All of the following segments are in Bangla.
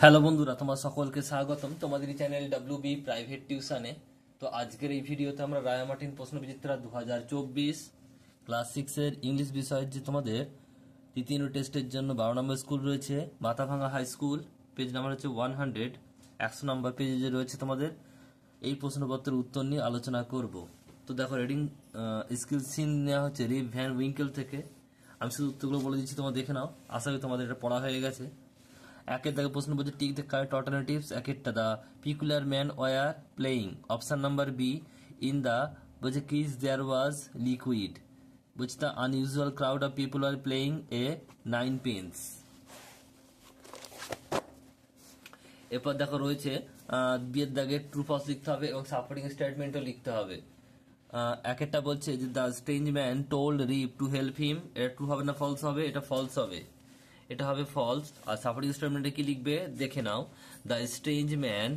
হ্যালো বন্ধুরা, তোমার সকলকে স্বাগতম তোমাদের চ্যানেল ডব্লিউবি প্রাইভেট টিউশনে। তো আজকের এই ভিডিওতে আমরা রায়া মার্টিন প্রশ্নবিচিত্রা 2024 ক্লাস 6 এর ইংলিশ বিষয়ের যে তোমাদের তৃতীয় টেস্টের জন্য 12 নম্বর স্কুল রয়েছে Mathabhanga high school, page number হচ্ছে 100, 100 নম্বর পেজে যে রয়েছে তোমাদের এই প্রশ্নপত্রের উত্তর নিয়ে আলোচনা করব। তো দেখো, রিডিং স্কিল সিন নেওয়া হচ্ছে রিভ ভ্যান উইঙ্কেল থেকে। আমি শুধু উত্তরগুলো বলে দিচ্ছি, তোমরা দেখে নাও, আশা করি তোমাদের এটা পড়া হয়ে গেছে। একের দাগে প্রশ্ন বলছে টিক দ্য কারেক্ট অল্টারনেটিভস। একেরটা the peculiar man were playing, option number B in the বলছে কিস দেয়ার ওয়াজ লিকুইড, বলছে the unusual crowd of people are playing a 9 pins। এরপর দেখো রয়েছে বিয়ের দাগে ট্রু ফলস লিখতে হবে এবং সাপোর্টিং স্টেটমেন্টও লিখতে হবে। একেরটা বলছে যে the strange man told Rip to help him, এটা ট্রু হবে না ফলস হবে? এটা ফলস হবে, এটা হবে ফলস। আর সাপোর্টিং স্টেটমেন্টে কি লিখবে দেখে নাও। The strange man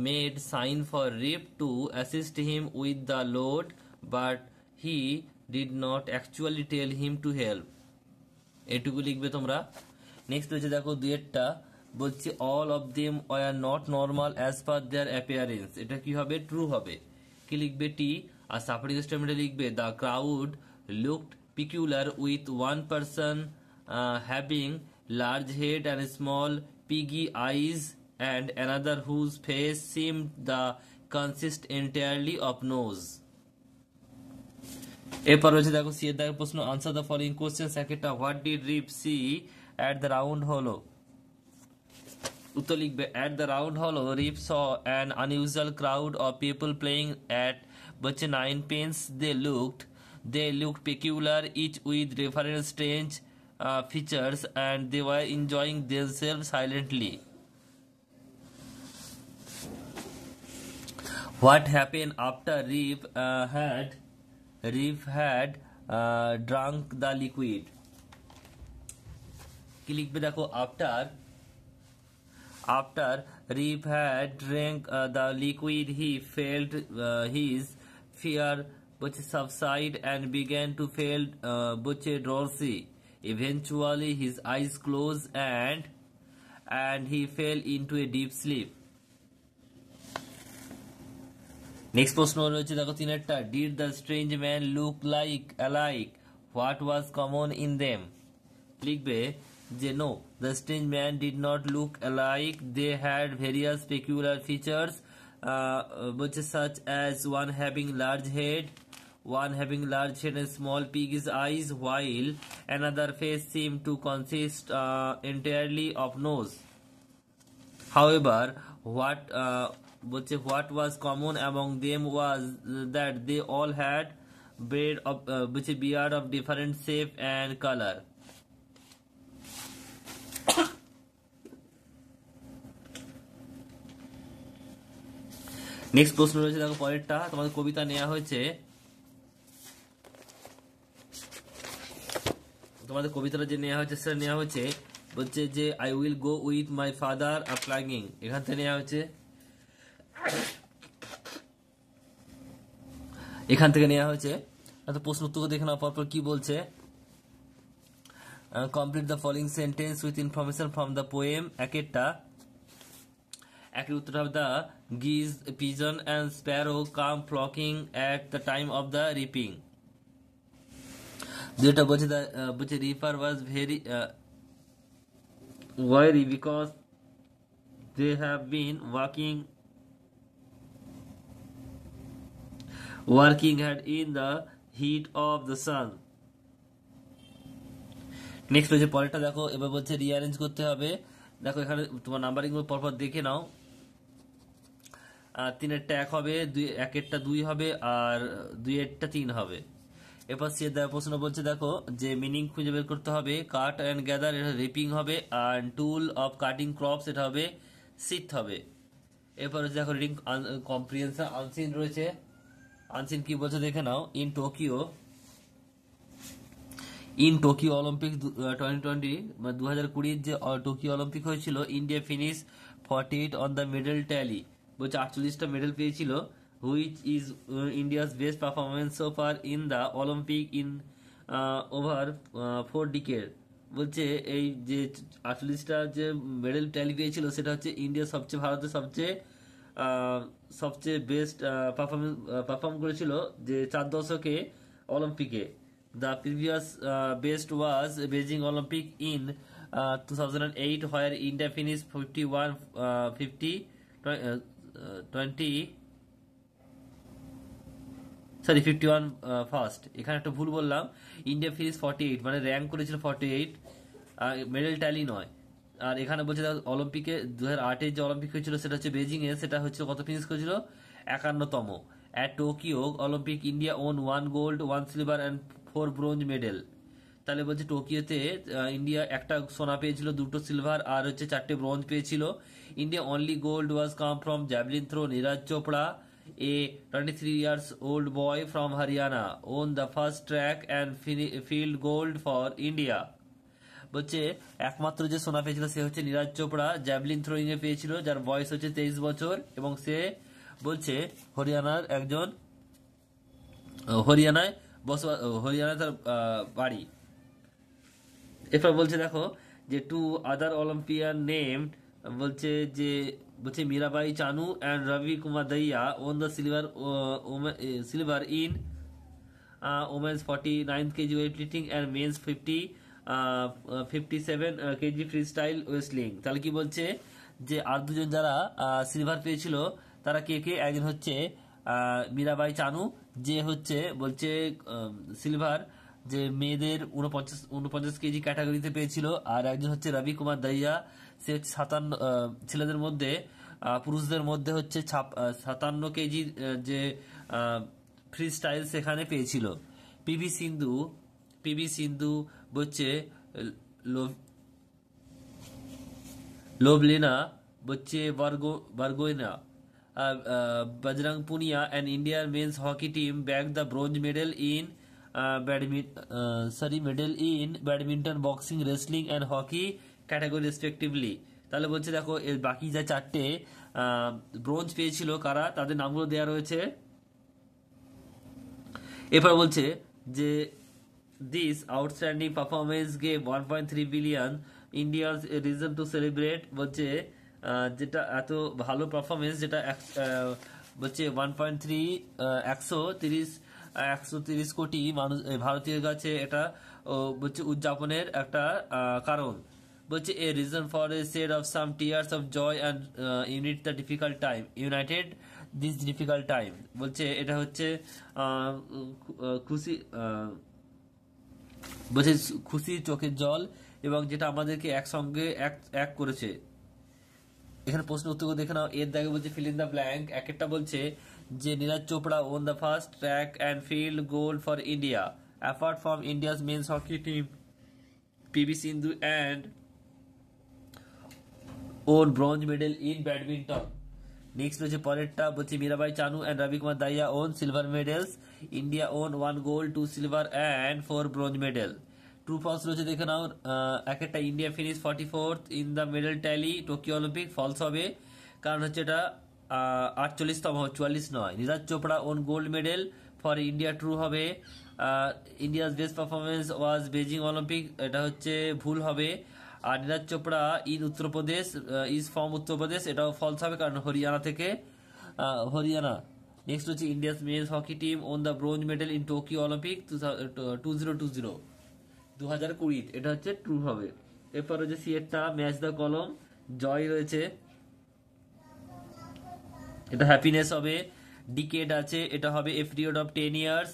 made sign for Rip to assist him with the load but he did not actually tell him to help, এটুকু লিখবে তোমরা। নেক্সট হচ্ছে দেখো দুয়েরটা বলছে all of them were not normal as per their appearance, এটা কি হবে? ট্রু হবে। কি লিখবে? টি। আর সাপোর্টিং স্টেটমেন্টে লিখবে the crowd looked peculiar with one person having large head and small piggy eyes and another whose face seemed the consist entirely of nose। এরপর রয়েছে দেখো সি এর দাগের প্রশ্ন, আনসার দ্য ফলোইং কোশ্চেন। একটা what did Rip see at the round হলো, উত্তর লিখবে অ্যাট দ্য রাউন্ড হলো Rip saw an unusual crowd of people playing at বলছে 9 pins। they looked peculiar, each with different strange features, and they were enjoying themselves silently. What happened after Reef had drunk the liquid? কি লিখবে দেখো, after Reef had drank the liquid he felt his fear subside and began to feel drowsy. Eventually his eyes closed and he fell into a deep sleep. Next প্রশ্ন রয়েছে দেখো তিনেরটা, did the strange man look alike? What was common in them? লিখবে যে no, the strange man did not look alike, they had various peculiar features such as one having large head and small pig's eyes, while another face seemed to consist entirely of nose. However, what was common among them was that they all had beard of different shape and color. Next প্রশ্ন রয়েছে দেখো পরেরটা, তোমাদের কবিতা নেওয়া হয়েছে, তোমাদের কবিতাটা যে নেওয়া হয়েছে সেটা নেওয়া হয়েছে বলছে যে I will go with my father a flying, এখান থেকে নেওয়া হয়েছে, তো প্রশ্ন উত্তর দেখে নাও পরপর কি বলছে। Complete the following sentence with information from the poem. একের উত্তর হবে the geese pigeon and sparrow come flocking at the time of the reaping. যেটা বলছে reaper was very weary because they have been working hard in the heat of the sun। Next হচ্ছে পরেরটা দেখো, এবার বলছে রিঅ্যারেঞ্জ করতে হবে। দেখো এখানে তোমার নাম্বারিং গুলো পরপর দেখে নাও। তিনেরটা 1 হবে, একেরটা 2 হবে, আর দুইয়েরটা 3 হবে। এরপর সে প্রশ্ন বলছে দেখো যে মিনিং খুঁজে বের করতে হবে। কাট অ্যান্ড গ্যাদার, এটা রিপিং হবে, আর টুল অফ কাটিং ক্রপস, এটা হবে সিথ হবে। এরপর হচ্ছে দেখো রিডিং কম্প্রিহেনশন আনসিন রয়েছে। আনসিন কি বলছে দেখে নাও। ইন টোকিও অলিম্পিক 2020 2020 যে টোকিও অলিম্পিক হয়েছিল, India finish 48 on the medal tally, বলছে 48টা মেডেল পেয়েছিল, which is India's best performance so far in the Olympic in over 4 decades. বলছে এই যে 48টা যে মেডেল ট্যালি পেয়েছিল সেটা হচ্ছে ইন্ডিয়া ভারতের সবচেয়ে বেস্ট পারফর্ম করেছিল যে 4 দশকে অলিম্পিকে। The previous best was Beijing Olympic in 2008 where India finished 51 first. এখানে একটা ভুল বললাম, ইন্ডিয়া ফিনিশ 48, মানে র্যাঙ্ক করেছিল 48, মেডেল ট্যালি নয়। আর এখানে বলছে অলিম্পিকে 2008 যে অলিম্পিক হয়েছিল সেটা হচ্ছে বেজিং এ, সেটা হচ্ছে কত ফিনিশ করেছিল, 51তম। At Tokyo Olympic India won 1 gold 1 silver and 4 bronze medal. তাহলে বলছে টোকিওতে ইন্ডিয়া একটা সোনা পেয়েছিল, 2টো সিলভার আর হচ্ছে 4টে ব্রোঞ্জ পেয়েছিল। India only gold was come from javelin throw. Neeraj Chopra, a 23 years old boy from Haryana, won the first track and field gold for India. বলছে একমাত্র যে সোনা পেয়েছিল সে হচ্ছে নীরজ চোপড়া, জ্যাভলিন থ্রোয়িং এ পেয়েছিল, যার বয়স হচ্ছে 23 বছর এবং সে বলছে হরিয়ানার একজন, হরিয়ানায় হরিয়ানায় তার বাড়ি। এরপর বলছে দেখো যে টু আদার অলিম্পিয়ান নেমড, বলছে Mirabai Chanu and Ravi Kumar Dahiya won the silver in women's 49 kg weightlifting and men's 57 kg freestyle wrestling। তাহলে কি বলছে যে আর দুজন যারা সিলভার পেয়েছিল তারা কে কে, একজন হচ্ছে মীরাবাই চানু যে হচ্ছে বলছে সিলভার যে মেয়েদের 49 কেজি ক্যাটাগরিতে পেয়েছিল, আর একজন হচ্ছে রবি কুমার দইয়া, সে হচ্ছে 57 ছেলেদের মধ্যে, পুরুষদের মধ্যে হচ্ছে 57 কেজি যে ফ্রি স্টাইল সেখানে পেয়েছিল। পিভি সিন্ধু বলছে লোভলিনা বলছে বার্গোইনা, Bajrang Punia and Indian men's hockey team bagged the bronze medal in badminton, boxing, wrestling and hockey category respectively। তাহলে বলছে দেখো এর বাকি যা 4টে ব্রোঞ্জ পেয়েছিল কারা, তাদের নামগুলো দেওয়া রয়েছে। এরপর বলছে যে this outstanding performance gave 1.3 billion India's reason to celebrate. বলছে যেটা এত ভালো পারফরমেন্স, যেটা বলছে 1.3 কোটি মানুষ ভারতীয় কাছে এটা বলছে উদযাপনের একটা কারণ। বলছে a reason for a shed of some tears of joy and united this difficult time. বলছে এটা হচ্ছে খুশি, বলছে খুশি চোখের জল এবং যেটা আমাদেরকে একসঙ্গে এক করেছে। এখানে প্রশ্ন উত্তর দেখে নাও। এর দাগে বলছে ফিল ইন দ্য ব্ল্যাঙ্ক। একটা বলছে যে Neeraj Chopra won the first track and field gold for India apart from India's men's hockey team PV Sindhu and won bronze medal in badminton. Next হচ্ছে পরেরটা বলছে Mirabai Chanu and Ravi Kumar Dahiya won silver medals, India won 1 gold 2 silver and 4 bronze medal. True false রয়েছে দেখে নাও। একটা India finish 44th in the medal tally Tokyo Olympic, false হবে কারণ হচ্ছে এটা 48তম, 44 নয়। Neeraj Chopra won gold medal for India, true হবে। India's best performance was Beijing Olympic, এটা হচ্ছে ভুল হবে। আর নীরজ চোপড়া ইজ ফ্রম উত্তরপ্রদেশ, এটাও ফলস হবে কারণ হরিয়ানা থেকে, হরিয়ানা। নেক্সট হচ্ছে India's men's hockey team won the bronze medal in Tokyo Olympic 2020, এটা হচ্ছে ট্রু হবে। এরপর হচ্ছে সিএরটা ম্যাচ দ্য কলম, জয় রয়েছে, এটা হ্যাপিনেস হবে। ডিকেড আছে, এটা হবে এ পিরিয়ড অফ 10 ইয়ার্স।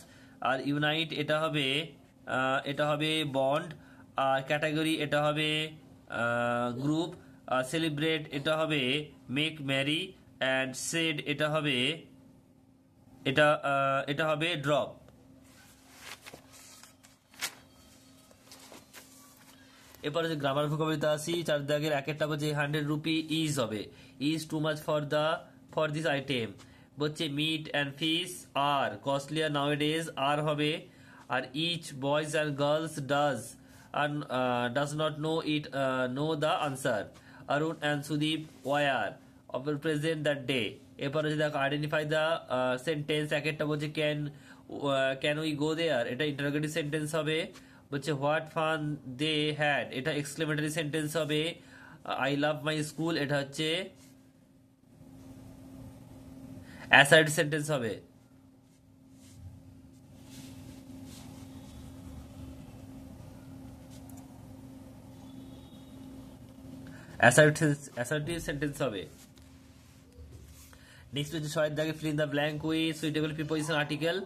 আর ইউনাইট এটা হবে বন্ড। আর ক্যাটাগরি এটা হবে গ্রুপ। সেলিব্রেট এটা হবে মেক ম্যারি। অ্যান্ড সেড এটা হবে ড্রপ। এরপরে যে গ্রামার ভোকাবুলারিতে আসি, 4 দাগের একটা বলছে 100 রুপি ইজ হবে, is too much for this item. বলছে meat and fish are costlier nowadays, are হবে। আর each boys and girls does not know the answer. Arun and Sudip were of present that day. এরপরে যদি দেখো আইডেন্টিফাই দ্য সেন্টেন্স, একটা বলছে ক্যান উই গো দেয়ার, এটা ইন্টারোগেটিভ সেন্টেন্স হবে। বলছে হোয়াট ফান দে হ্যাড, এটা এক্সক্লেমেটরি সেন্টেন্স হবে। আই লাভ মাই স্কুল, এটা হচ্ছে অ্যাসার্ট সেন্টেন্স হবে। অ্যাসার্টিভ সেন্টেন্স হবে। নেক্সট হচ্ছে ছয়ের দাগে fill in the blank with suitable preposition article.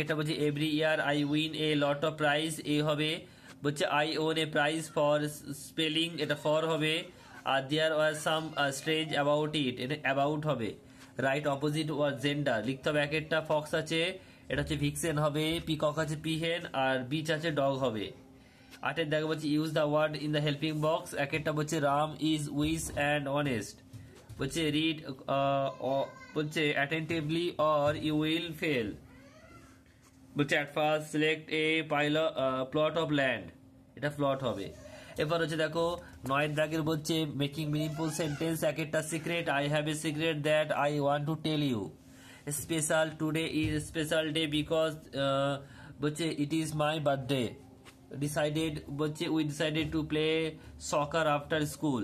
একটা বলছে every year I win a lot of prize, a হবে। বলছে I won a prize for spelling, এটা ফর হবে। আর দেয়ার ওয়াজ সাম স্ট্রেঞ্জ অ্যাবাউট ইট, এটা অ্যাবাউট হবে। রাইট অপোজিট ওয়াজ জেন্ডার, লিখতে হবে এক একটা। ফক্স আছে, এটা হচ্ছে ভিক্সেন হবে। পিকক আছে পিহেন, আর বিচ আছে ডগ হবে। আটের দাগে বলছে use the word in the helping box. এক একটা বলছে Ram is wise and honest. বলছে রিড বলছে attentively or you will fail. বলছে at first select a plot of land, এটা প্লট হবে। এবার হচ্ছে দেখো নয়ের দাগের বলছে মেকিং মিনিংফুল সেন্টেন্স। এক একটা secret, I have a secret that I want to tell you. Special, today is special day because বলছে it is my birthday. Decided বলছে we decided to play soccer after school.